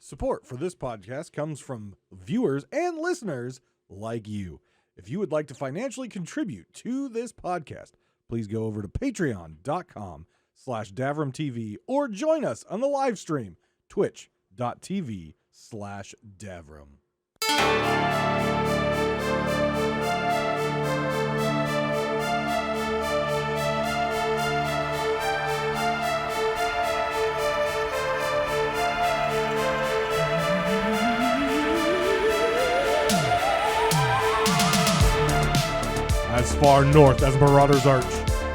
Support for this podcast comes from viewers and listeners like you. If you would like to financially contribute to this podcast, please go over to patreon.com/DavrimTV or join us on the live stream, twitch.tv/Davrim. As far north as Marauder's Arch,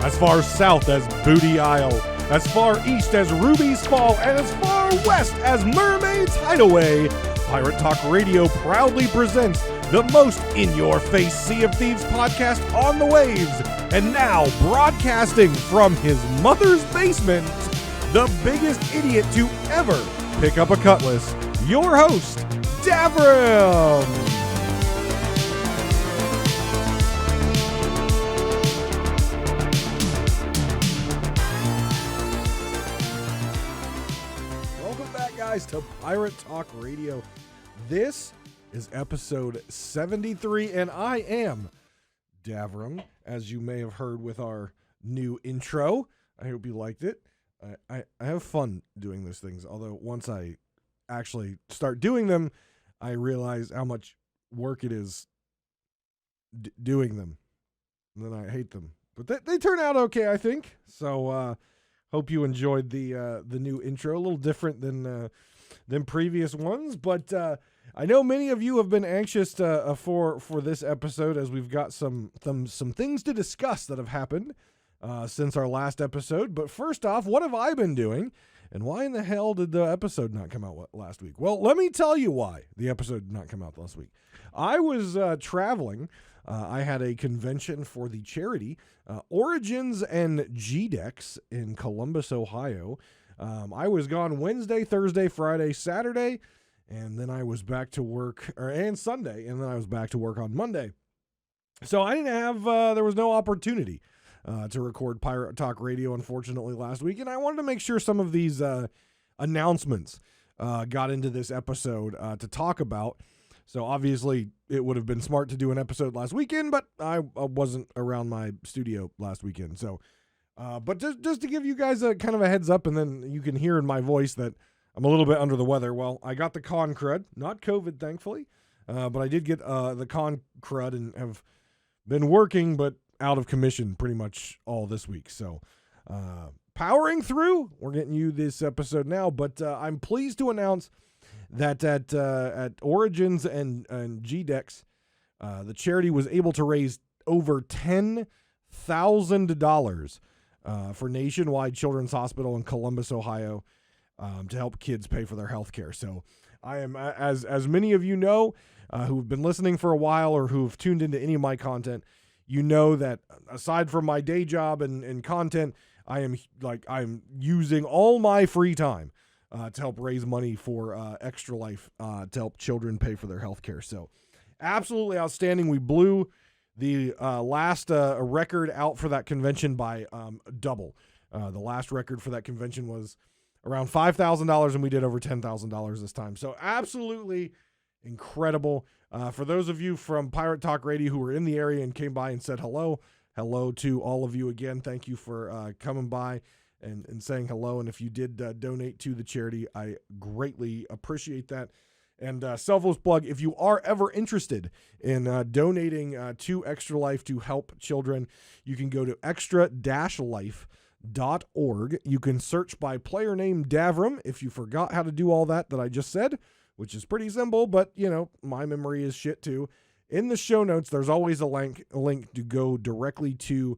as far south as Booty Isle, as far east as Ruby's Fall, and as far west as Mermaid's Hideaway, Pirate Talk Radio proudly presents the most in-your-face Sea of Thieves podcast on the waves. And now, broadcasting from his mother's basement, the biggest idiot to ever pick up a cutlass, your host, Davrim! To Pirate Talk Radio. This is episode 73, and I am Davrim, as you may have heard with our new intro. I hope you liked it. I have fun doing these things, although once I actually start doing them, I realize how much work it is doing them, and then I hate them. But they turn out okay, I think. So hope you enjoyed the new intro. A little different than previous ones, but I know many of you have been anxious for this episode, as we've got some things to discuss that have happened since our last episode. But first off, what have I been doing, and why in the hell did the episode not come out last week? Well, let me tell you why the episode did not come out last week. I was traveling. I had a convention for the charity Origins and GDEX in Columbus, Ohio. I was gone Wednesday, Thursday, Friday, Saturday, and then I was back to work, and Sunday, and then I was back to work on Monday. So I didn't have, there was no opportunity to record Pirate Talk Radio, unfortunately, last week, and I wanted to make sure some of these announcements got into this episode to talk about. So obviously it would have been smart to do an episode last weekend, but I wasn't around my studio last weekend. So, but just to give you guys a kind of a heads up, and then you can hear in my voice that I'm a little bit under the weather. Well, I got the con crud, not COVID, thankfully, but I did get the con crud and have been working, but out of commission pretty much all this week. So, powering through, we're getting you this episode now, but I'm pleased to announce that at Origins and GDEX, the charity was able to raise over $10,000 for Nationwide Children's Hospital in Columbus, Ohio, to help kids pay for their health care. So I am, as many of you know, who've been listening for a while or who've tuned into any of my content, you know that aside from my day job and content, I'm using all my free time to help raise money for Extra Life to help children pay for their health care. So absolutely outstanding. We blew the last record out for that convention by double. The last record for that convention was around $5,000, and we did over $10,000 this time. So absolutely incredible. For those of you from Pirate Talk Radio who were in the area and came by and said hello to all of you again. Thank you for coming by and saying hello. And if you did donate to the charity, I greatly appreciate that. And selfless plug, if you are ever interested in donating to Extra Life to help children, you can go to extra-life.org. You can search by player name Davrim if you forgot how to do all that I just said, which is pretty simple, but, you know, my memory is shit too. In the show notes, there's always a link to go directly to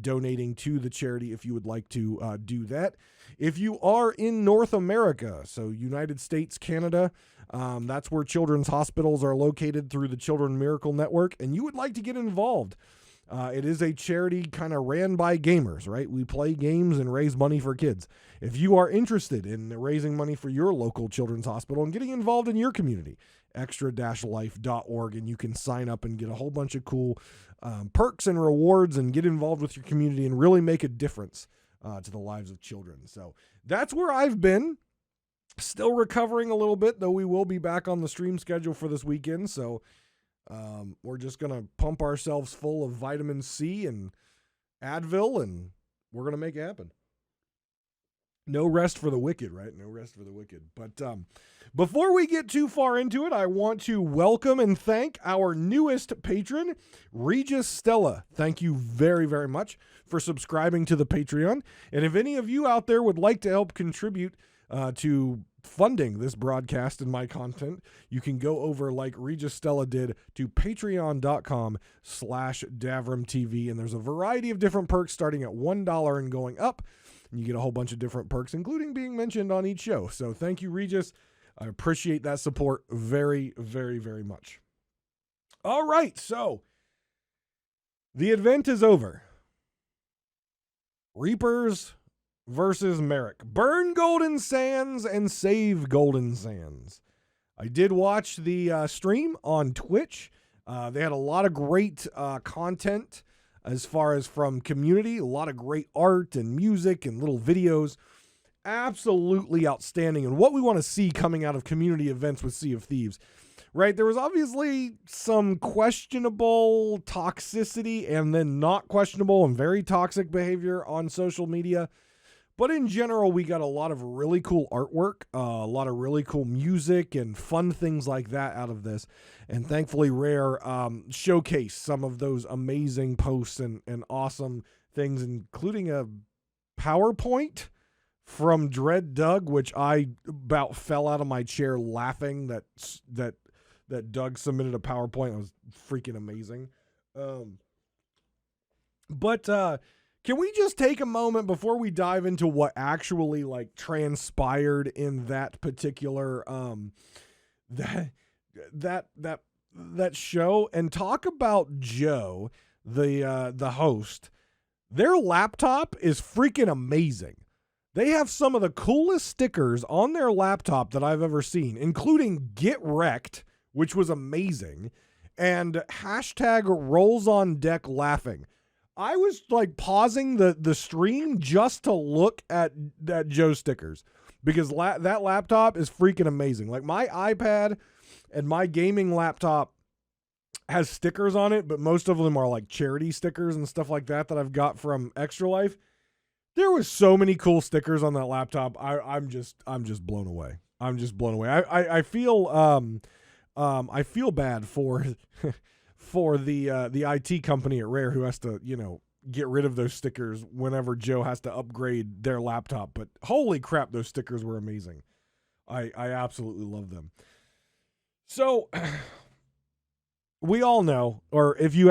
donating to the charity if you would like to do that. If you are in North America, so United States, Canada, that's where children's hospitals are located through the Children Miracle Network, and you would like to get involved. It is a charity kind of ran by gamers, right? We play games and raise money for kids. If you are interested in raising money for your local children's hospital and getting involved in your community, extra-life.org, and you can sign up and get a whole bunch of cool perks and rewards and get involved with your community and really make a difference to the lives of children. So that's where I've been. Still recovering a little bit, though we will be back on the stream schedule for this weekend. So we're just going to pump ourselves full of vitamin C and Advil, and we're going to make it happen. No rest for the wicked, right? No rest for the wicked. But before we get too far into it, I want to welcome and thank our newest patron, Regis Stella. Thank you very, very much for subscribing to the Patreon. And if any of you out there would like to help contribute to funding this broadcast and my content, you can go over, like Regis Stella did, to patreon.com/DavrimTV. And there's a variety of different perks starting at $1 and going up. And you get a whole bunch of different perks, including being mentioned on each show. So thank you, Regis. I appreciate that support very, very, very much. All right, so the event is over. Reapers versus Merrick. Burn Golden Sands and save Golden Sands. I did watch the stream on Twitch. They had a lot of great content as far as from community, a lot of great art and music and little videos. Absolutely outstanding. And what we want to see coming out of community events with Sea of Thieves, right? There was obviously some questionable toxicity and then not questionable and very toxic behavior on social media. But in general, we got a lot of really cool artwork, a lot of really cool music and fun things like that out of this. And thankfully, Rare showcased some of those amazing posts and awesome things, including a PowerPoint from Dread Doug, which I about fell out of my chair laughing that Doug submitted a PowerPoint. It was freaking amazing. Can we just take a moment before we dive into what actually like transpired in that particular that show and talk about Joe, the host? Their laptop is freaking amazing. They have some of the coolest stickers on their laptop that I've ever seen, including Get Wrecked, which was amazing, and hashtag rolls on deck laughing. I was like pausing the stream just to look at Joe stickers because that laptop is freaking amazing. Like my iPad and my gaming laptop has stickers on it, but most of them are like charity stickers and stuff like that I've got from Extra Life. There was so many cool stickers on that laptop. I'm just blown away. I'm just blown away. I feel bad for for the IT company at Rare who has to, get rid of those stickers whenever Joe has to upgrade their laptop. But holy crap, those stickers were amazing. I absolutely love them. So we all know, or if you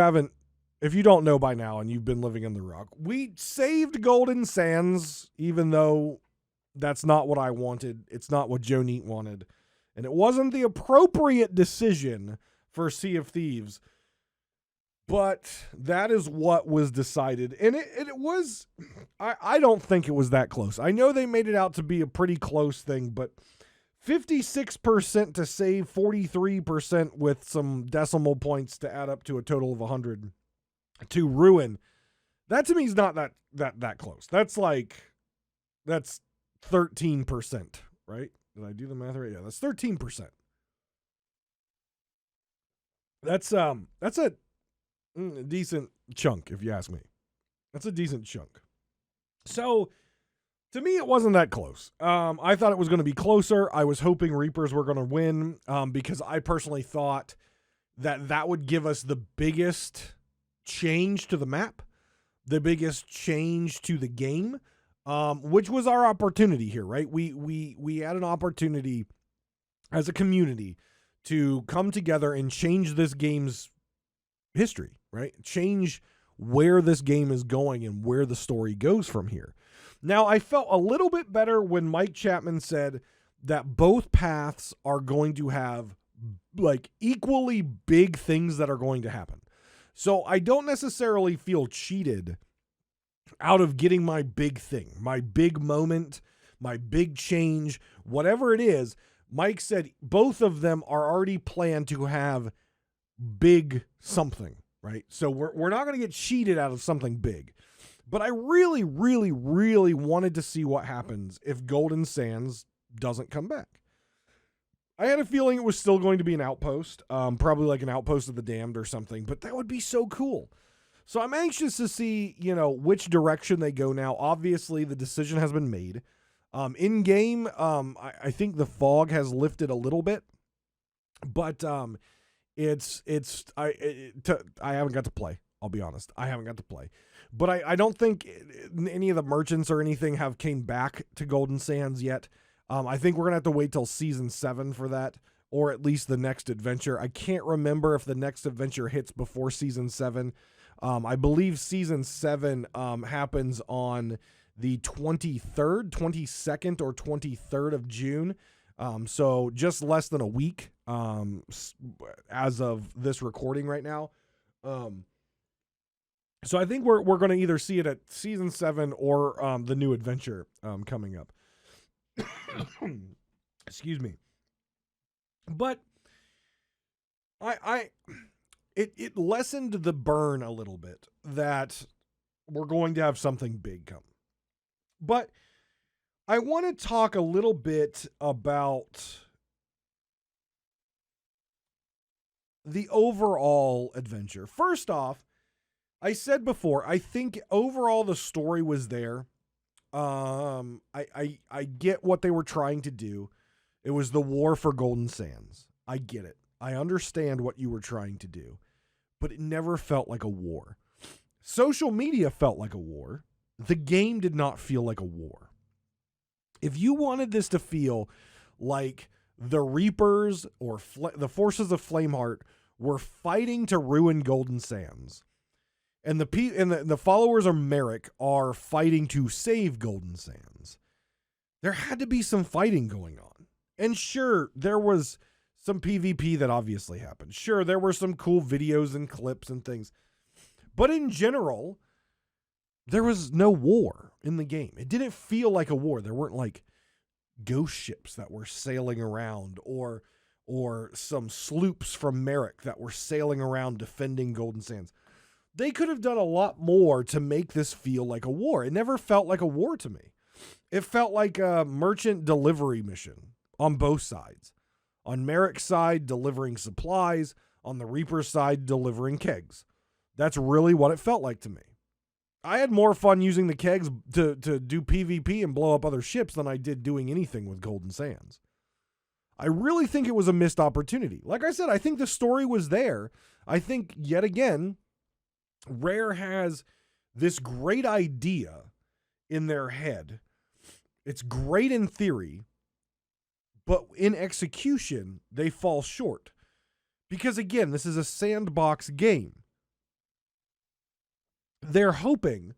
don't know by now and you've been living in the rock, we saved Golden Sands, even though that's not what I wanted. It's not what Joe Neat wanted. And it wasn't the appropriate decision for Sea of Thieves. But that is what was decided. And it was, I don't think it was that close. I know they made it out to be a pretty close thing, but 56% to save 43% with some decimal points to add up to a total of 100 to ruin. That to me is not that close. That's 13%, right? Did I do the math right? Yeah, that's 13%. That's a decent chunk, if you ask me. That's a decent chunk. So, to me, it wasn't that close. I thought it was going to be closer. I was hoping Reapers were going to win because I personally thought that would give us the biggest change to the map, the biggest change to the game, which was our opportunity here, right? We had an opportunity as a community to come together and change this game's history, right? Change where this game is going and where the story goes from here. Now, I felt a little bit better when Mike Chapman said that both paths are going to have like equally big things that are going to happen. So I don't necessarily feel cheated out of getting my big thing, my big moment, my big change, whatever it is. Mike said both of them are already planned to have big something, right? So we're not going to get cheated out of something big. But I really, really, really wanted to see what happens if Golden Sands doesn't come back. I had a feeling it was still going to be an outpost, probably like an outpost of the damned or something, but that would be so cool. So I'm anxious to see, which direction they go now. Obviously, the decision has been made. In game, I think the fog has lifted a little bit, but I haven't got to play. I'll be honest, I haven't got to play, but I don't think any of the merchants or anything have came back to Golden Sands yet. I think we're gonna have to wait till season 7 for that, or at least the next adventure. I can't remember if the next adventure hits before season 7. I believe season 7 happens on the 22nd or 23rd of June. So just less than a week as of this recording right now. So I think we're going to either see it at season 7 or the new adventure coming up. Excuse me. But it lessened the burn a little bit that we're going to have something big come. But I want to talk a little bit about the overall adventure. First off, I said before, I think overall the story was there. I get what they were trying to do. It was the war for Golden Sands. I get it. I understand what you were trying to do, but it never felt like a war. Social media felt like a war. The game did not feel like a war. If you wanted this to feel like the Reapers or the forces of Flameheart were fighting to ruin Golden Sands, and the followers of Merrick are fighting to save Golden Sands, there had to be some fighting going on. And sure, there was some PvP that obviously happened. Sure, there were some cool videos and clips and things. But in general, there was no war in the game. It didn't feel like a war. There weren't like ghost ships that were sailing around or some sloops from Merrick that were sailing around defending Golden Sands. They could have done a lot more to make this feel like a war. It never felt like a war to me. It felt like a merchant delivery mission on both sides. On Merrick's side, delivering supplies. On the Reaper's side, delivering kegs. That's really what it felt like to me. I had more fun using the kegs to do PvP and blow up other ships than I did doing anything with Golden Sands. I really think it was a missed opportunity. Like I said, I think the story was there. I think, yet again, Rare has this great idea in their head. It's great in theory, but in execution, they fall short. Because again, this is a sandbox game. They're hoping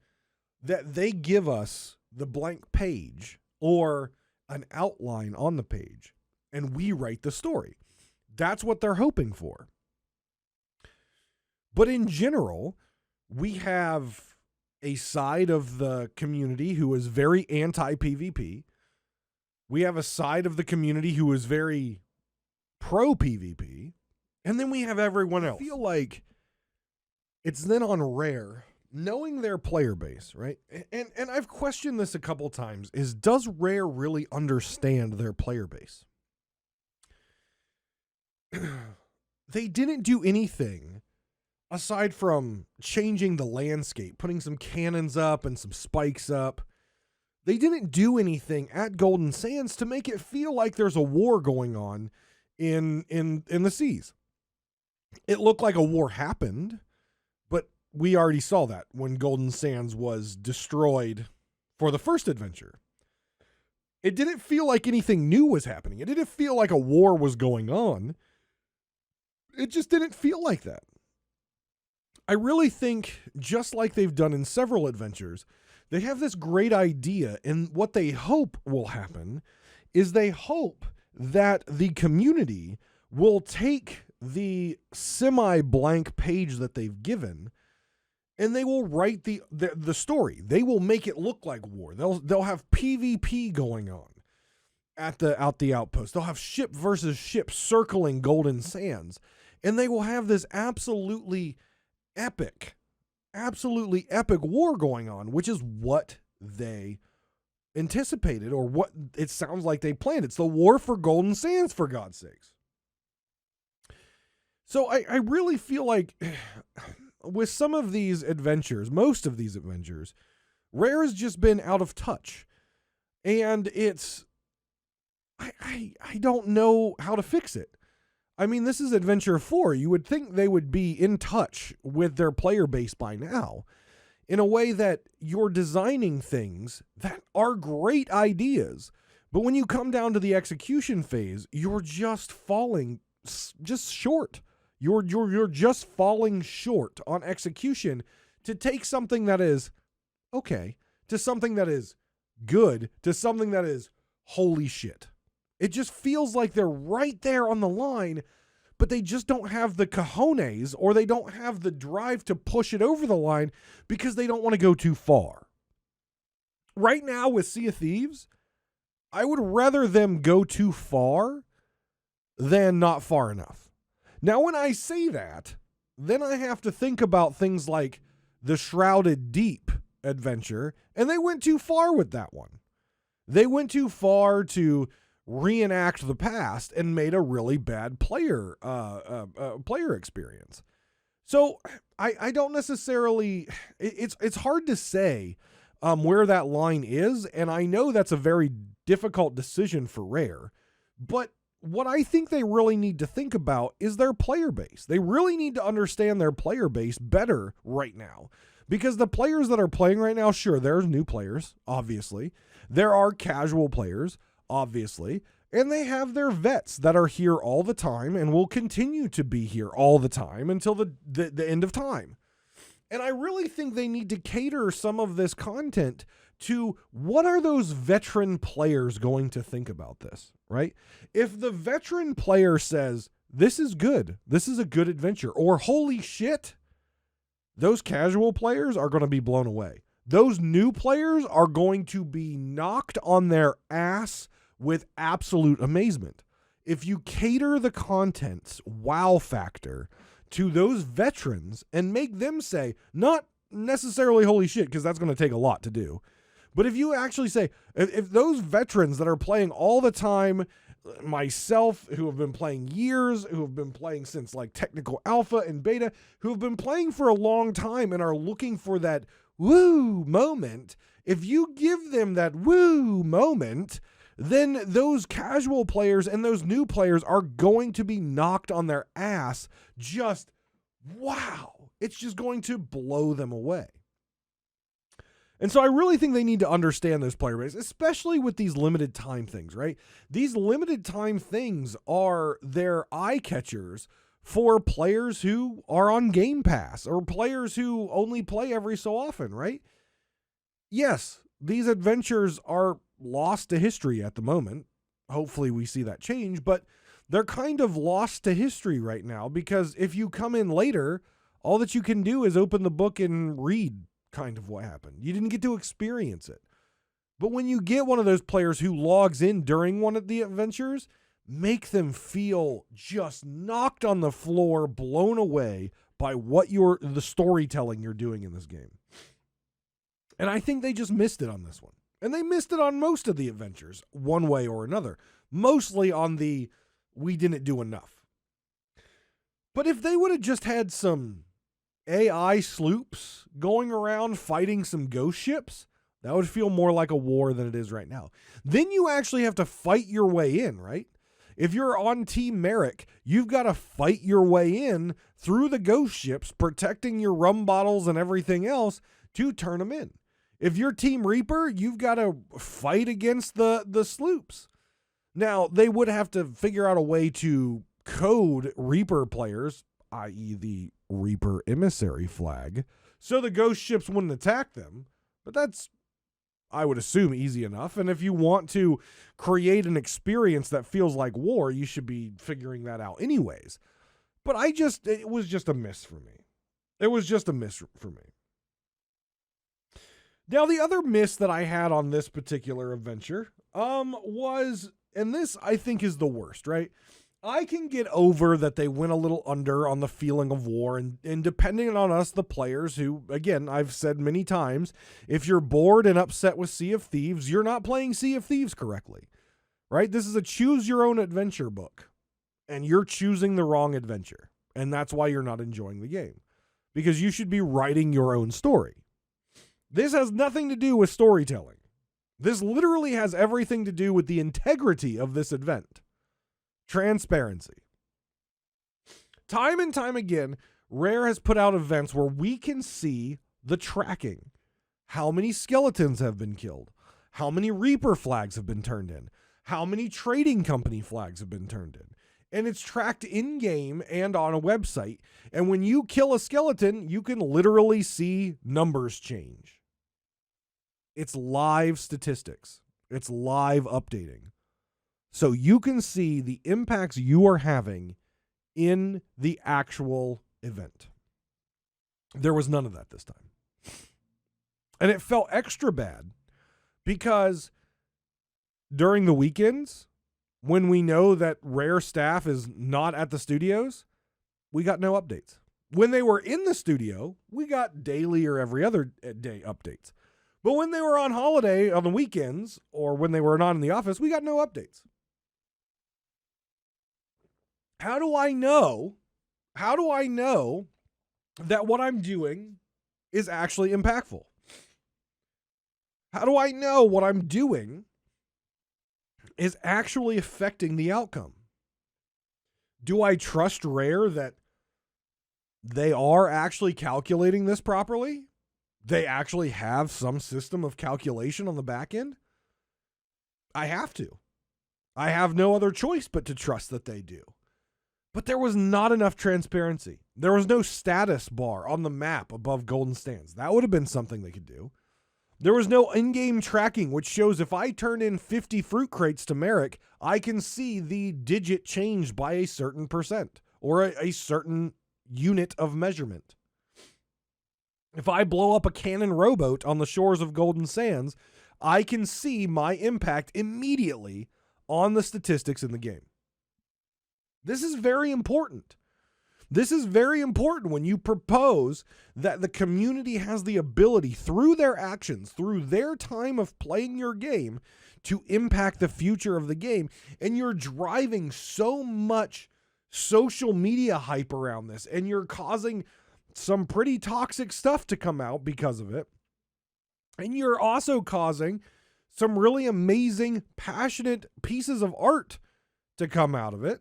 that they give us the blank page or an outline on the page, and we write the story. That's what they're hoping for. But in general, we have a side of the community who is very anti-PvP. We have a side of the community who is very pro-PvP. And then we have everyone else. I feel like it's then on Rare, knowing their player base, right? And I've questioned this a couple times, does Rare really understand their player base? They didn't do anything aside from changing the landscape, putting some cannons up and some spikes up. They didn't do anything at Golden Sands to make it feel like there's a war going on in the seas. It looked like a war happened, but we already saw that when Golden Sands was destroyed for the first adventure. It didn't feel like anything new was happening. It didn't feel like a war was going on. It just didn't feel like that. I really think, just like they've done in several adventures, they have this great idea, and what they hope will happen is they hope that the community will take the semi-blank page that they've given, and they will write the story. They will make it look like war. They'll have PvP going on at the outpost. They'll have ship versus ship circling Golden Sands, and they will have this absolutely epic war going on, which is what they anticipated or what it sounds like they planned. It's the war for Golden Sands, for God's sakes. So I really feel like with some of these adventures, most of these adventures, Rare has just been out of touch. And it's, I don't know how to fix it. I mean, this is Adventure 4. You would think they would be in touch with their player base by now in a way that you're designing things that are great ideas. But when you come down to the execution phase, you're just falling just short. You're just falling short on execution to take something that is okay to something that is good to something that is holy shit. It just feels like they're right there on the line, but they just don't have the cojones or they don't have the drive to push it over the line because they don't want to go too far. Right now with Sea of Thieves, I would rather them go too far than not far enough. Now, when I say that, then I have to think about things like the Shrouded Deep adventure, and they went too far with that one. They went too far to reenact the past and made a really bad player experience. So I don't necessarily, it's hard to say where that line is, and I know that's a very difficult decision for Rare, but what I think they really need to think about is their player base. They really need to understand their player base better right now. Because the players that are playing right now, sure, there's new players, obviously. There are casual players, obviously. And they have their vets that are here all the time and will continue to be here all the time until the end of time. And I really think they need to cater some of this content to what are those veteran players going to think about this, right? If the veteran player says, this is good, this is a good adventure, or holy shit, those casual players are going to be blown away. Those new players are going to be knocked on their ass with absolute amazement. If you cater the content's wow factor to those veterans and make them say, not necessarily holy shit, because that's going to take a lot to do, but if you actually say, if those veterans that are playing all the time, myself, who have been playing years, who have been playing since like technical alpha and beta, who have been playing for a long time and are looking for that woo moment, if you give them that woo moment, then those casual players and those new players are going to be knocked on their ass. Just wow. It's just going to blow them away. And so I really think they need to understand those player base, especially with these limited time things, right? These limited time things are their eye catchers for players who are on Game Pass or players who only play every so often, right? Yes, these adventures are lost to history at the moment. Hopefully we see that change, but they're kind of lost to history right now because if you come in later, all that you can do is open the book and read kind of what happened. You didn't get to experience it. But when you get one of those players who logs in during one of the adventures, make them feel just knocked on the floor, blown away by what the storytelling you're doing in this game. And I think they just missed it on this one. And they missed it on most of the adventures, one way or another. Mostly on the, we didn't do enough. But if they would have just had some AI sloops going around fighting some ghost ships, that would feel more like a war than it is right now. Then you actually have to fight your way in, right? If you're on Team Merrick, you've got to fight your way in through the ghost ships, protecting your rum bottles and everything else to turn them in. If you're Team Reaper, you've got to fight against the sloops. Now, they would have to figure out a way to code Reaper players, i.e. the Reaper emissary flag, so the ghost ships wouldn't attack them. But that's, I would assume, easy enough. And if you want to create an experience that feels like war, you should be figuring that out anyways. But it was just a miss for me. It was just a miss for me. Now, the other miss that I had on this particular adventure was, and this I think is the worst, right? I can get over that they went a little under on the feeling of war, and depending on us, the players, who, again, I've said many times, if you're bored and upset with Sea of Thieves, you're not playing Sea of Thieves correctly, right? This is a choose your own adventure book, and you're choosing the wrong adventure, and that's why you're not enjoying the game, because you should be writing your own story. This has nothing to do with storytelling. This literally has everything to do with the integrity of this event. Transparency. Time and time again, Rare has put out events where we can see the tracking. How many skeletons have been killed? How many Reaper flags have been turned in? How many trading company flags have been turned in? And it's tracked in-game and on a website. And when you kill a skeleton, you can literally see numbers change. It's live statistics. It's live updating. So you can see the impacts you are having in the actual event. There was none of that this time. And it felt extra bad because during the weekends, when we know that Rare staff is not at the studios, we got no updates. When they were in the studio, we got daily or every other day updates. But when they were on holiday on the weekends, or when they were not in the office, we got no updates. How do I know that what I'm doing is actually impactful? How do I know what I'm doing is actually affecting the outcome? Do I trust Rare that they are actually calculating this properly? They actually have some system of calculation on the back end? I have to. I have no other choice but to trust that they do. But there was not enough transparency. There was no status bar on the map above golden stands. That would have been something they could do. There was no in-game tracking, which shows if I turn in 50 fruit crates to Merrick, I can see the digit changed by a certain percent or a certain unit of measurement. If I blow up a cannon rowboat on the shores of Golden Sands, I can see my impact immediately on the statistics in the game. This is very important. This is very important when you propose that the community has the ability through their actions, through their time of playing your game, to impact the future of the game. And you're driving so much social media hype around this, and you're causing some pretty toxic stuff to come out because of it. And you're also causing some really amazing, passionate pieces of art to come out of it.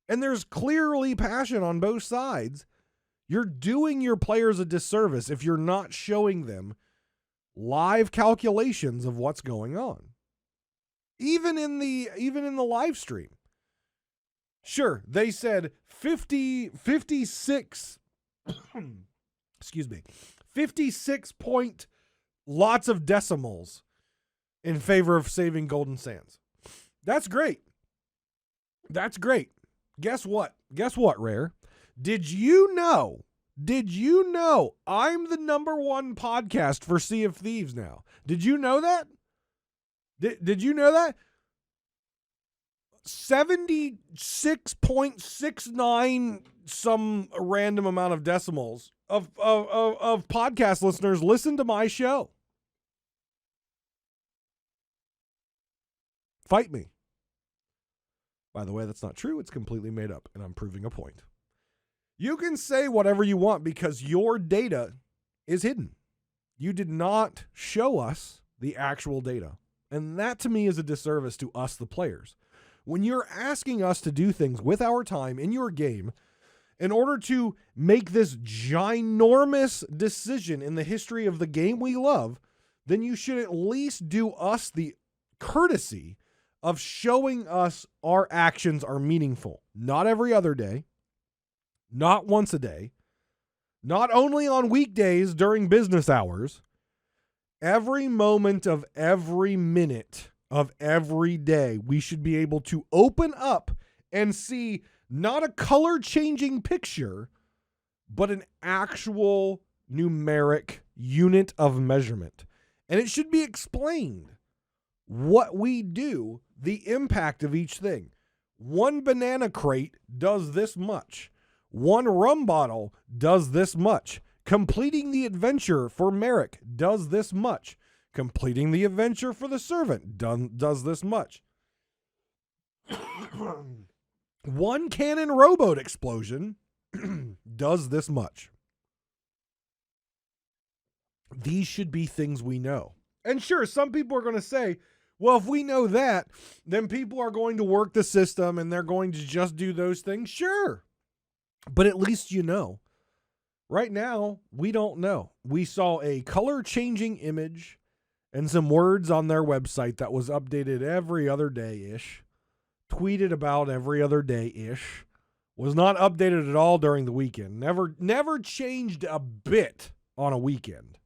And there's clearly passion on both sides. You're doing your players a disservice if you're not showing them live calculations of what's going on. Even in the live stream. Sure, they said 56 excuse me, 56 point lots of decimals in favor of saving Golden Sands. That's great. That's great. Guess what? Guess what, Rare? Did you know I'm the _1 podcast for Sea of Thieves now? Did you know that? Did you know that? 76.69 some random amount of decimals of podcast listeners listen to my show. Fight me. By the way, that's not true. It's completely made up, and I'm proving a point. You can say whatever you want because your data is hidden. You did not show us the actual data. And that, to me, is a disservice to us, the players. When you're asking us to do things with our time in your game in order to make this ginormous decision in the history of the game we love, then you should at least do us the courtesy of showing us our actions are meaningful. Not every other day, not once a day, not only on weekdays during business hours. Every moment of every minute of every day, we should be able to open up and see not a color changing picture, but an actual numeric unit of measurement. And it should be explained what we do, the impact of each thing. One banana crate does this much. One rum bottle does this much. Completing the adventure for Merrick does this much. Completing the adventure for the servant does this much. One cannon rowboat explosion does this much. These should be things we know. And sure, some people are going to say, well, if we know that, then people are going to work the system and they're going to just do those things. Sure. But at least you know. Right now, we don't know. We saw a color changing image and some words on their website that was updated every other day-ish. Tweeted about every other day-ish. Was not updated at all during the weekend. Never changed a bit on a weekend.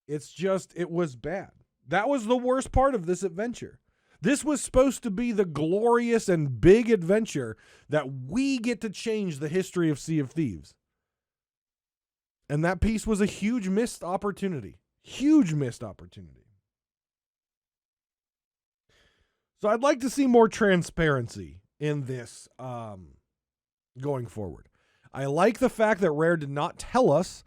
It's just, it was bad. That was the worst part of this adventure. This was supposed to be the glorious and big adventure that we get to change the history of Sea of Thieves. And that piece was a huge missed opportunity. Huge missed opportunity. So I'd like to see more transparency in this going forward. I like the fact that Rare did not tell us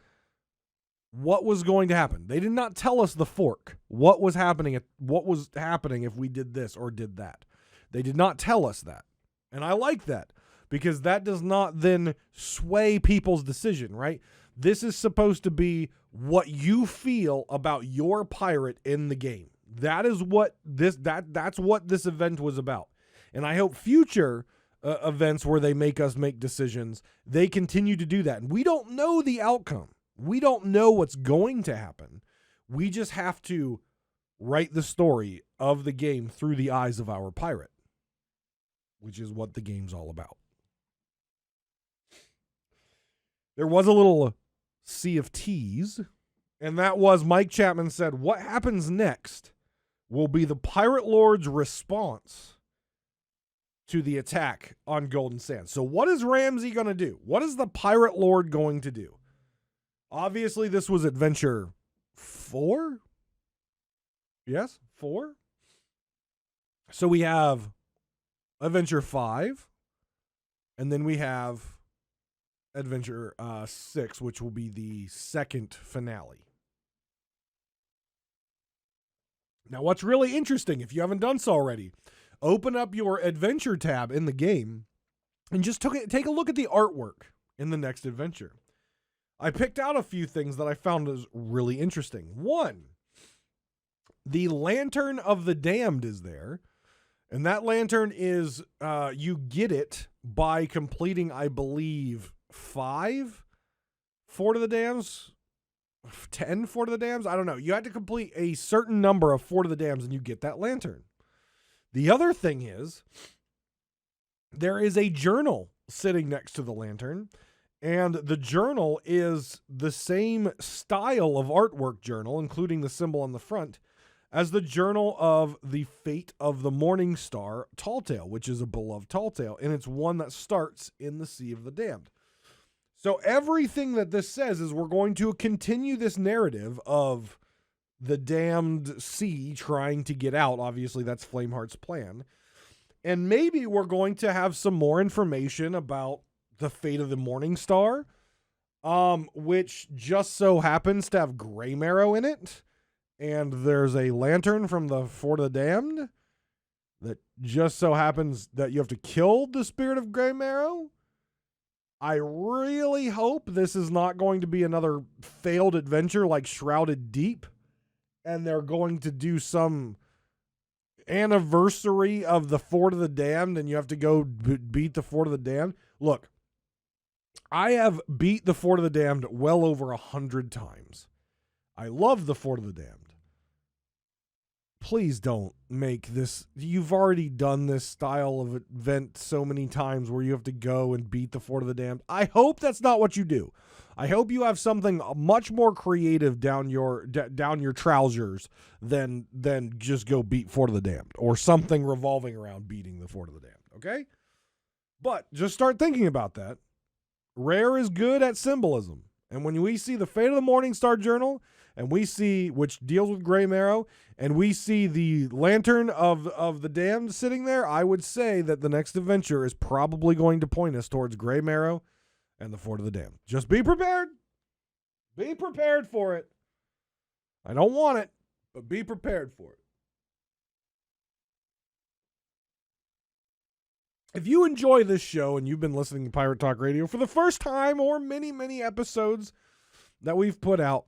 what was going to happen. They did not tell us the fork. What was happening if we did this or did that. They did not tell us that. And I like that because that does not then sway people's decision, right? This is supposed to be what you feel about your pirate in the game. That is what that's what this event was about. And I hope future events where they make us make decisions, they continue to do that. And we don't know the outcome. We don't know what's going to happen. We just have to write the story of the game through the eyes of our pirate, which is what the game's all about. There was a little Sea of Thieves, and that was Mike Chapman said, what happens next will be the Pirate Lord's response to the attack on Golden Sands. So what is Ramsey going to do? What is the Pirate Lord going to do? Obviously, this was Adventure 4? Yes, 4? So we have Adventure 5, and then we have Adventure 6, which will be the second finale. Now, what's really interesting, if you haven't done so already, open up your Adventure tab in the game and just take a look at the artwork in the next adventure. I picked out a few things that I found was really interesting. One, the Lantern of the Damned is there. And that lantern is, you get it by completing, I believe, 5 Fort of the Dams, 10 Fort of the Dams. I don't know. You had to complete a certain number of Fort of the Dams and you get that lantern. The other thing is, there is a journal sitting next to the lantern. And the journal is the same style of artwork journal, including the symbol on the front, as the journal of the Fate of the Morning Star Tall Tale, which is a beloved Tall Tale. And it's one that starts in the Sea of the Damned. So everything that this says is we're going to continue this narrative of the damned sea trying to get out. Obviously, that's Flameheart's plan. And maybe we're going to have some more information about the Fate of the Morning Star, which just so happens to have Grey Marrow in it. And there's a lantern from the Fort of the Damned that just so happens that you have to kill the spirit of Grey Marrow. I really hope this is not going to be another failed adventure like Shrouded Deep, and they're going to do some anniversary of the Fort of the Damned, and you have to go beat the Fort of the Damned. Look, I have beat the Fort of the Damned well over 100 times. I love the Fort of the Damned. Please don't make this. You've already done this style of event so many times where you have to go and beat the Fort of the Damned. I hope that's not what you do. I hope you have something much more creative down your trousers than just go beat Fort of the Damned or something revolving around beating the Fort of the Damned. Okay? But just start thinking about that. Rare is good at symbolism. And when we see the Fate of the Morning Star Journal and we see, which deals with Gray Marrow, and we see the Lantern of the Damned sitting there, I would say that the next adventure is probably going to point us towards Gray Marrow and the Fort of the Damned. Just be prepared. Be prepared for it. I don't want it, but be prepared for it. If you enjoy this show and you've been listening to Pirate Talk Radio for the first time or many, many episodes that we've put out,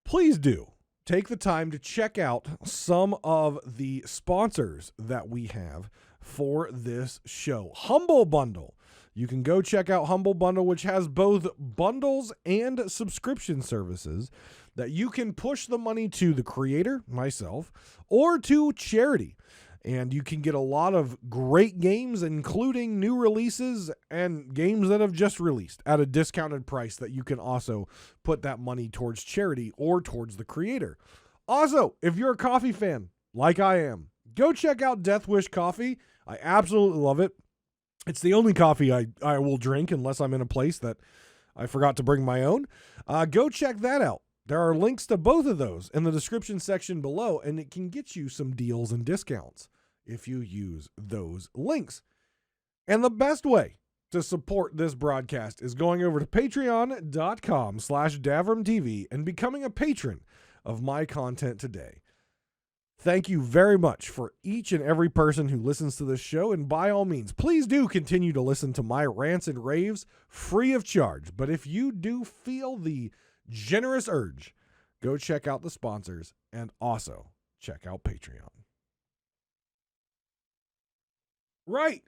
please do take the time to check out some of the sponsors that we have for this show. Humble Bundle. You can go check out Humble Bundle, which has both bundles and subscription services that you can push the money to the creator, myself, or to charity. And you can get a lot of great games, including new releases and games that have just released at a discounted price that you can also put that money towards charity or towards the creator. Also, if you're a coffee fan, like I am, go check out Death Wish Coffee. I absolutely love it. It's the only coffee I will drink unless I'm in a place that I forgot to bring my own. Go check that out. There are links to both of those in the description section below, and it can get you some deals and discounts if you use those links. And the best way to support this broadcast is going over to patreon.com/DavrimTV and becoming a patron of my content today. Thank you very much for each and every person who listens to this show, and by all means, please do continue to listen to my rants and raves free of charge. But if you do feel the generous urge, go check out the sponsors and also check out Patreon. Right.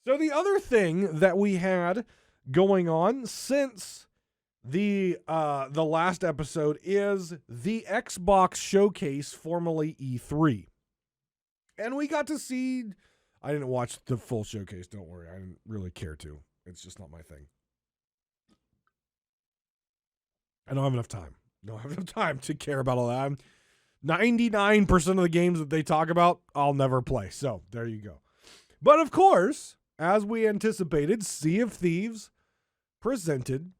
So the other thing that we had going on since the last episode is the Xbox Showcase, formerly E3. And we got to see, I didn't watch the full showcase, don't worry. I didn't really care to. It's just not my thing. I don't have enough time. Don't have enough time to care about all that. 99% of the games that they talk about, I'll never play. So there you go. But of course, as we anticipated, Sea of Thieves presented.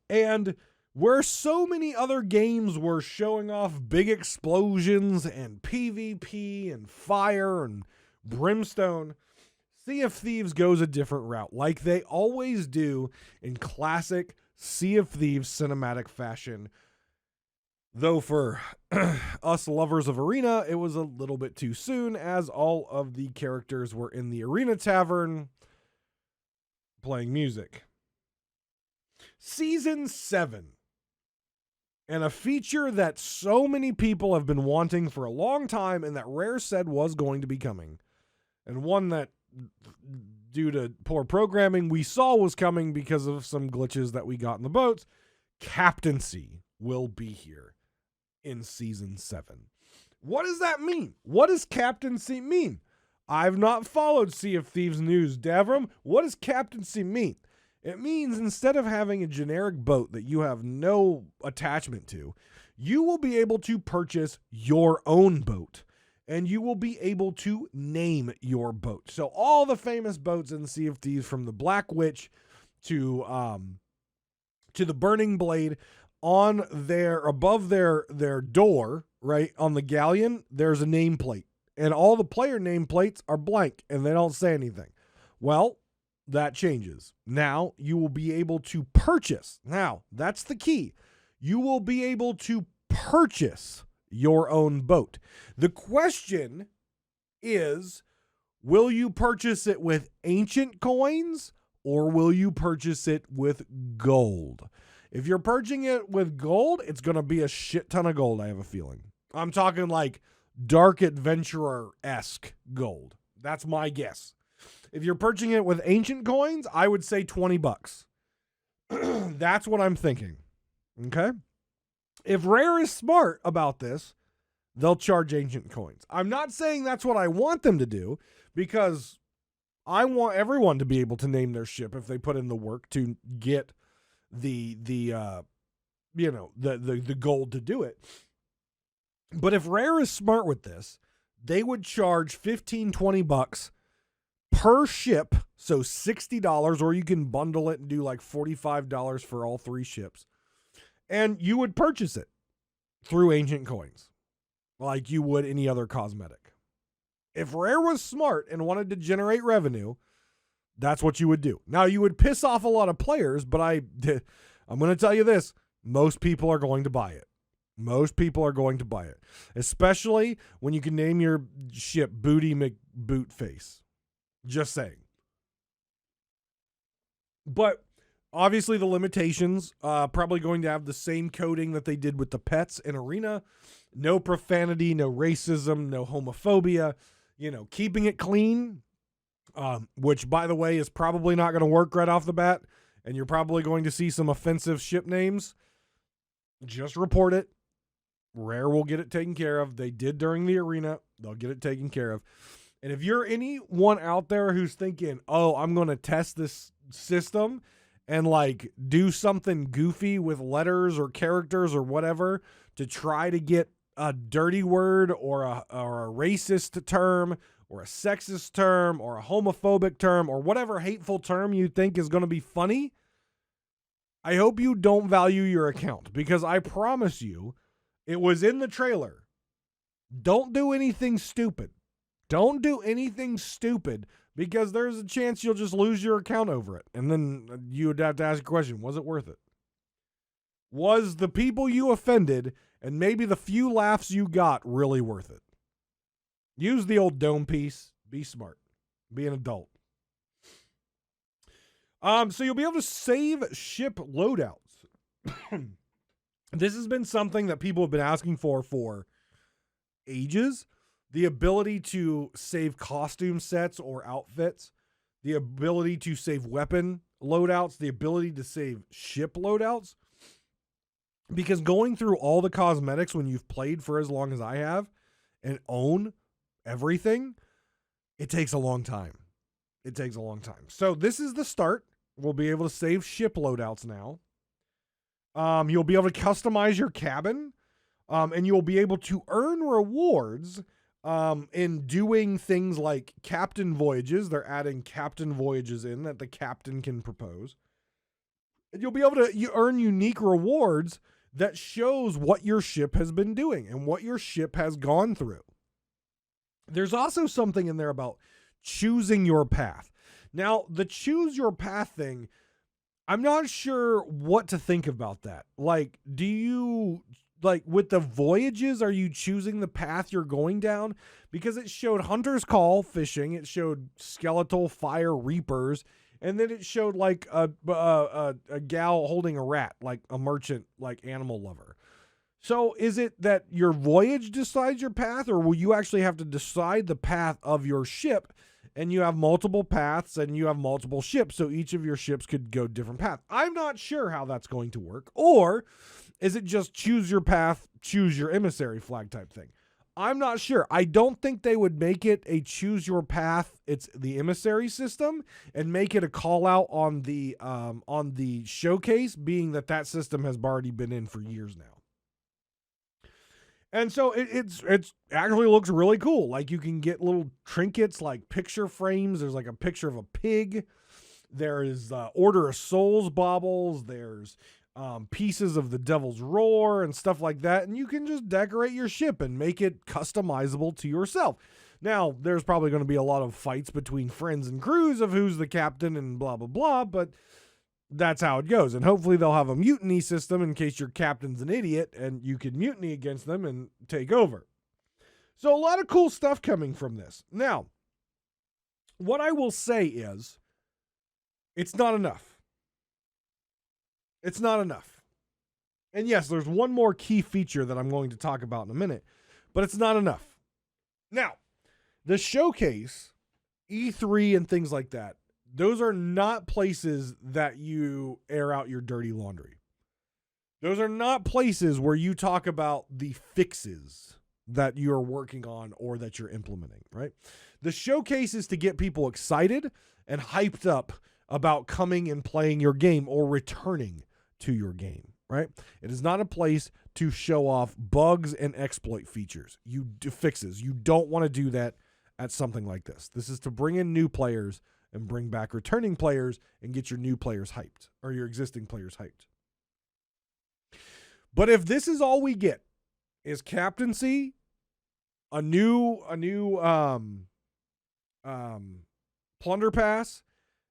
And where so many other games were showing off big explosions and PvP and fire and brimstone, Sea of Thieves goes a different route, like they always do in classic Sea of Thieves cinematic fashion. Though for us lovers of Arena, it was a little bit too soon, as all of the characters were in the Arena Tavern playing music. Season 7. And a feature that so many people have been wanting for a long time and that Rare said was going to be coming. And one that, due to poor programming, we saw was coming because of some glitches that we got in the boats. Captaincy will be here in Season 7. What does that mean? What does captaincy mean? I've not followed Sea of Thieves news, Davrim. What does captaincy mean? It means instead of having a generic boat that you have no attachment to, you will be able to purchase your own boat, and you will be able to name your boat. So all the famous boats in Sea of Thieves, from the Black Witch to the Burning Blade, on their, above their door, right, on the galleon, there's a nameplate. And all the player nameplates are blank, and they don't say anything. Well, that changes. Now, you will be able to purchase. Now, that's the key. You will be able to purchase your own boat. The question is, will you purchase it with ancient coins, or will you purchase it with gold? If you're purchasing it with gold, it's going to be a shit ton of gold, I have a feeling. I'm talking like Dark Adventurer-esque gold. That's my guess. If you're purchasing it with ancient coins, I would say $20. That's what I'm thinking. Okay? If Rare is smart about this, they'll charge ancient coins. I'm not saying that's what I want them to do, because I want everyone to be able to name their ship if they put in the work to get the gold to do it. But if Rare is smart with this, they would charge $15-20 per ship, so $60, or you can bundle it and do like $45 for all 3 ships, and you would purchase it. through ancient coins like you would any other cosmetic. If Rare was smart and wanted to generate revenue, that's what you would do. Now, you would piss off a lot of players, but I'm going to tell you this. Most people are going to buy it. Most people are going to buy it, especially when you can name your ship Booty McBootface. Just saying. But obviously the limitations, probably going to have the same coding that they did with the pets in Arena. No profanity, no racism, no homophobia, keeping it clean, which, by the way, is probably not going to work right off the bat. And you're probably going to see some offensive ship names. Just report it. Rare will get it taken care of. They did during the Arena. They'll get it taken care of. And if you're anyone out there who's thinking, oh, I'm going to test this system and do something goofy with letters or characters or whatever to try to get a dirty word or a racist term or a sexist term or a homophobic term or whatever hateful term you think is going to be funny, I hope you don't value your account, because I promise you it was in the trailer. Don't do anything stupid. Don't do anything stupid, because there's a chance you'll just lose your account over it. And then you would have to ask a question, was it worth it? Was the people you offended and maybe the few laughs you got really worth it? Use the old dome piece. Be smart. Be an adult. So you'll be able to save ship loadouts. This has been something that people have been asking for ages. The ability to save costume sets or outfits, the ability to save weapon loadouts, the ability to save ship loadouts. Because going through all the cosmetics when you've played for as long as I have and own everything, it takes a long time. It takes a long time. So this is the start. We'll be able to save ship loadouts now. You'll be able to customize your cabin, and you'll be able to earn rewards in doing things like captain voyages. They're adding captain voyages in that the captain can propose. And you'll be able to earn unique rewards that shows what your ship has been doing and what your ship has gone through. There's also something in there about choosing your path. Now, the choose your path thing, I'm not sure what to think about that. Do you, with the voyages, are you choosing the path you're going down? Because it showed Hunter's Call fishing, it showed Skeletal Fire Reapers, and then it showed a gal holding a rat, like a merchant, animal lover. So is it that your voyage decides your path, or will you actually have to decide the path of your ship? And you have multiple paths and you have multiple ships, so each of your ships could go different paths. I'm not sure how that's going to work. Or is it just choose your path, choose your emissary flag type thing? I'm not sure. I don't think they would make it a choose your path. It's the emissary system, and make it a call out on the showcase, being that system has already been in for years now. And so it's actually looks really cool. You can get little trinkets like picture frames. There's a picture of a pig. There is Order of Souls baubles. There's pieces of the Devil's Roar and stuff like that. And you can just decorate your ship and make it customizable to yourself. Now, there's probably going to be a lot of fights between friends and crews of who's the captain and blah, blah, blah. But that's how it goes. And hopefully they'll have a mutiny system in case your captain's an idiot and you can mutiny against them and take over. So a lot of cool stuff coming from this. Now, what I will say is, it's not enough. It's not enough. And yes, there's one more key feature that I'm going to talk about in a minute, but it's not enough. Now, the showcase, E3 and things like that, those are not places that you air out your dirty laundry. Those are not places where you talk about the fixes that you're working on or that you're implementing, right? The showcase is to get people excited and hyped up about coming and playing your game or returning to your game, right? It is not a place to show off bugs and exploit features. You do fixes. You don't want to do that at something like this. This is to bring in new players and bring back returning players and get your new players hyped, or your existing players hyped. But if this is all we get, is captaincy, a new plunder pass,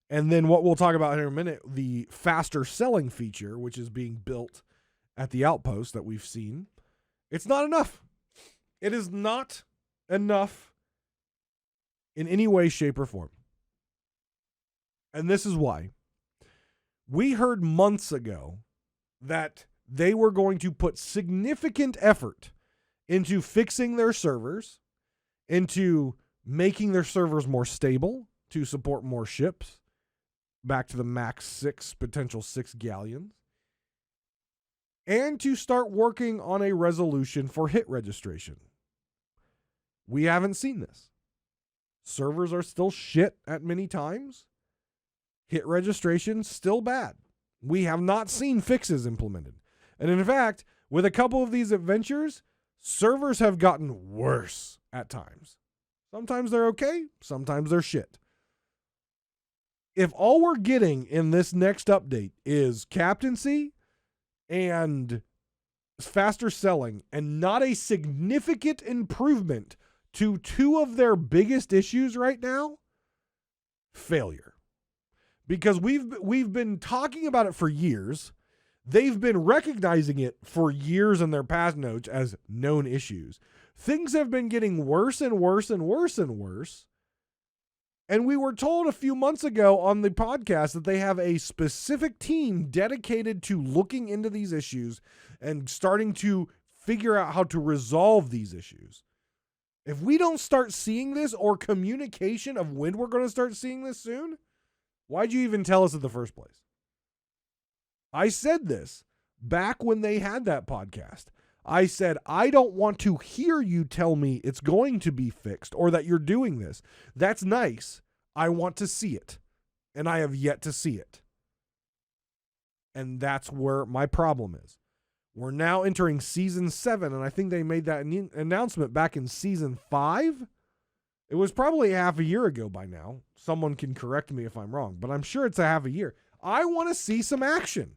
and then what we'll talk about here in a minute, the faster selling feature, which is being built at the outpost that we've seen. It's not enough. It is not enough in any way, shape, or form. And this is why. We heard months ago that they were going to put significant effort into fixing their servers, into making their servers more stable to support more ships, back to the max 6, potential 6 galleons, and to start working on a resolution for hit registration. We haven't seen this. Servers are still shit at many times. Hit registration still bad. We have not seen fixes implemented. And in fact, with a couple of these adventures, servers have gotten worse at times. Sometimes they're okay, sometimes they're shit. If all we're getting in this next update is captaincy and faster selling and not a significant improvement to two of their biggest issues right now, failure. Because we've been talking about it for years. They've been recognizing it for years in their past notes as known issues. Things have been getting worse and worse and worse and worse. And we were told a few months ago on the podcast that they have a specific team dedicated to looking into these issues and starting to figure out how to resolve these issues. If we don't start seeing this, or communication of when we're going to start seeing this soon, why'd you even tell us in the first place? I said this back when they had that podcast. I said, I don't want to hear you tell me it's going to be fixed or that you're doing this. That's nice. I want to see it. And I have yet to see it. And that's where my problem is. We're now entering season 7, and I think they made that announcement back in season 5. It was probably half a year ago by now. Someone can correct me if I'm wrong, but I'm sure it's a half a year. I want to see some action.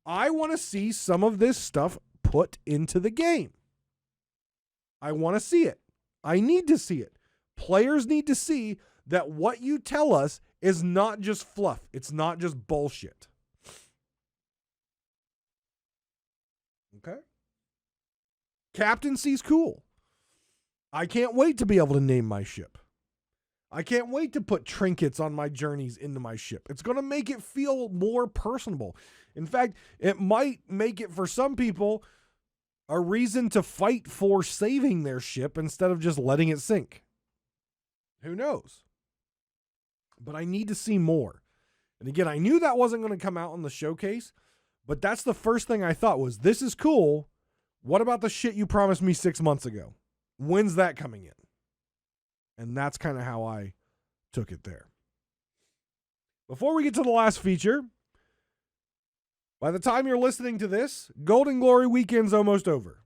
I want to see some of this stuff put into the game. I want to see it. I need to see it. Players need to see that what you tell us is not just fluff. It's not just bullshit. Okay? Captaincy's cool. I can't wait to be able to name my ship. I can't wait to put trinkets on my journeys into my ship. It's going to make it feel more personable. In fact, it might make it, for some people, a reason to fight for saving their ship instead of just letting it sink. Who knows? But I need to see more. And again, I knew that wasn't going to come out on the showcase, but that's the first thing I thought was, this is cool. What about the shit you promised me 6 months ago? When's that coming in? And that's kind of how I took it there. Before we get to the last feature, by the time you're listening to this, Golden Glory weekend's almost over.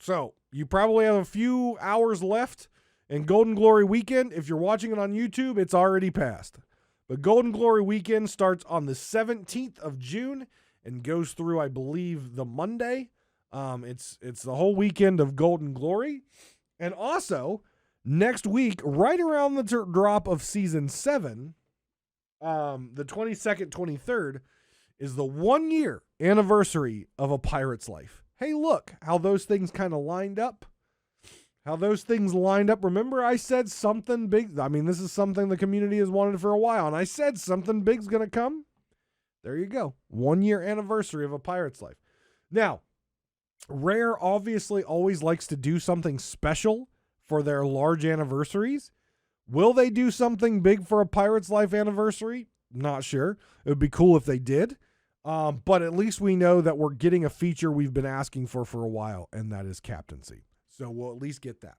So you probably have a few hours left in Golden Glory weekend. If you're watching it on YouTube, it's already passed. But Golden Glory weekend starts on the 17th of June and goes through, I believe, the Monday. It's the whole weekend of Golden Glory. And also, next week, right around the drop of season 7, the 22nd, 23rd, is the 1 year anniversary of A Pirate's Life. Hey, look how those things kind of lined up. Remember, I said something big. I mean, this is something the community has wanted for a while, and I said something big's going to come. There you go. 1 year anniversary of A Pirate's Life. Now, Rare obviously always likes to do something special for their large anniversaries. Will they do something big for A Pirate's Life anniversary? Not sure. It would be cool if they did. But at least we know that we're getting a feature we've been asking for a while, and that is captaincy. So we'll at least get that.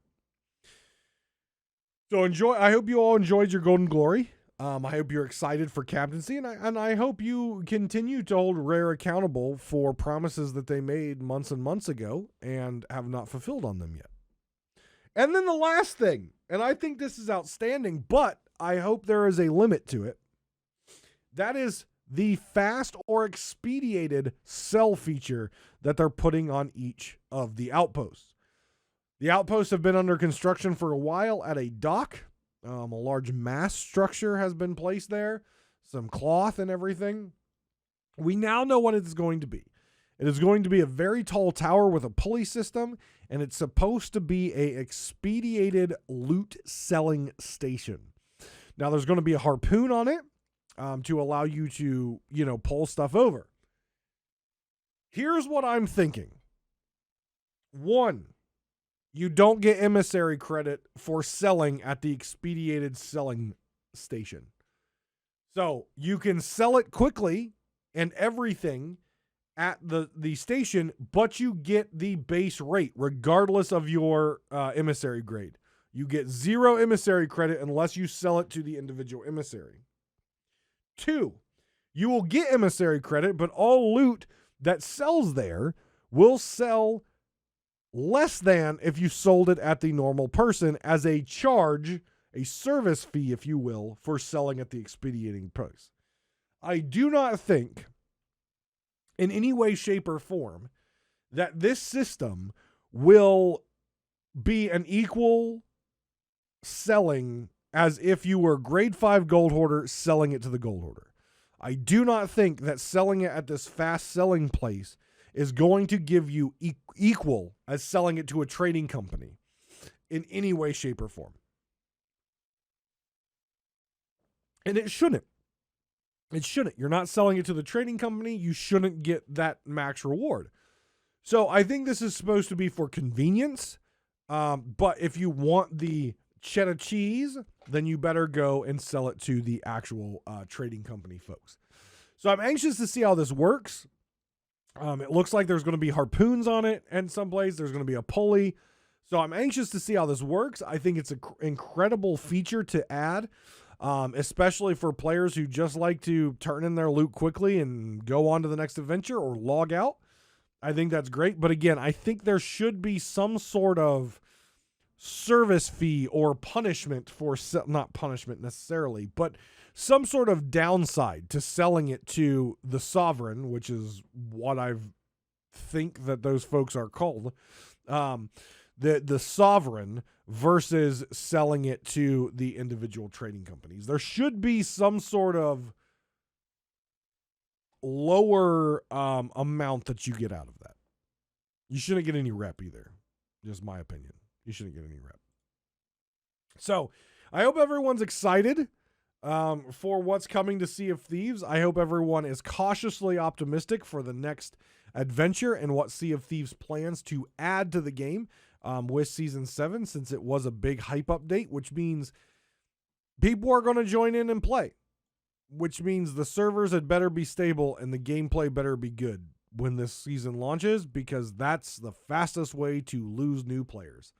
So I hope you all enjoyed your Golden Glory. I hope you're excited for captaincy, and I hope you continue to hold Rare accountable for promises that they made months and months ago and have not fulfilled on them yet. And then the last thing, and I think this is outstanding, but I hope there is a limit to it. That is the fast or expedited sell feature that they're putting on each of the outposts. The outposts have been under construction for a while at a dock. A large mast structure has been placed there, some cloth and everything. We now know what it's going to be. It is going to be a very tall tower with a pulley system, and it's supposed to be a expedited loot selling station. Now, there's going to be a harpoon on it to allow you to, pull stuff over. Here's what I'm thinking. 1, you don't get emissary credit for selling at the expedited selling station. So you can sell it quickly and everything at the station, but you get the base rate regardless of your emissary grade. You get 0 emissary credit unless you sell it to the individual emissary. 2, you will get emissary credit, but all loot that sells there will sell less than if you sold it at the normal person as a charge, a service fee, if you will, for selling at the expediting price. I do not think in any way, shape, or form that this system will be an equal selling as if you were grade 5 gold hoarder selling it to the gold hoarder. I do not think that selling it at this fast selling place is going to give you equal as selling it to a trading company in any way, shape, or form. And it shouldn't. It shouldn't. You're not selling it to the trading company. You shouldn't get that max reward. So I think this is supposed to be for convenience. But if you want the cheddar cheese, then you better go and sell it to the actual trading company folks. So I'm anxious to see how this works. It looks like there's going to be harpoons on it and someplace. There's going to be a pulley. So I'm anxious to see how this works. I think it's an incredible feature to add, especially for players who just like to turn in their loot quickly and go on to the next adventure or log out. I think that's great. But again, I think there should be some sort of service fee or punishment for, not punishment necessarily, but some sort of downside to selling it to the sovereign, which is what I think that those folks are called, the sovereign versus selling it to the individual trading companies. There should be some sort of lower amount that you get out of that. You shouldn't get any rep either. Just my opinion. You shouldn't get any rep. So I hope everyone's excited for what's coming to Sea of Thieves. I hope everyone is cautiously optimistic for the next adventure and what Sea of Thieves plans to add to the game with Season 7, since it was a big hype update, which means people are going to join in and play, which means the servers had better be stable and the gameplay better be good when this season launches, because that's the fastest way to lose new players,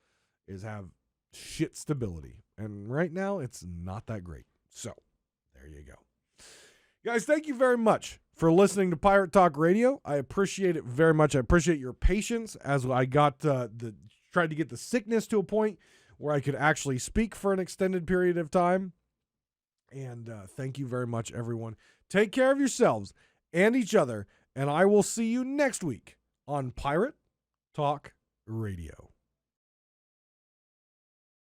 is have shit stability. And right now, it's not that great. So, there you go. Guys, thank you very much for listening to Pirate Talk Radio. I appreciate it very much. I appreciate your patience as I got tried to get the sickness to a point where I could actually speak for an extended period of time. And thank you very much, everyone. Take care of yourselves and each other, and I will see you next week on Pirate Talk Radio.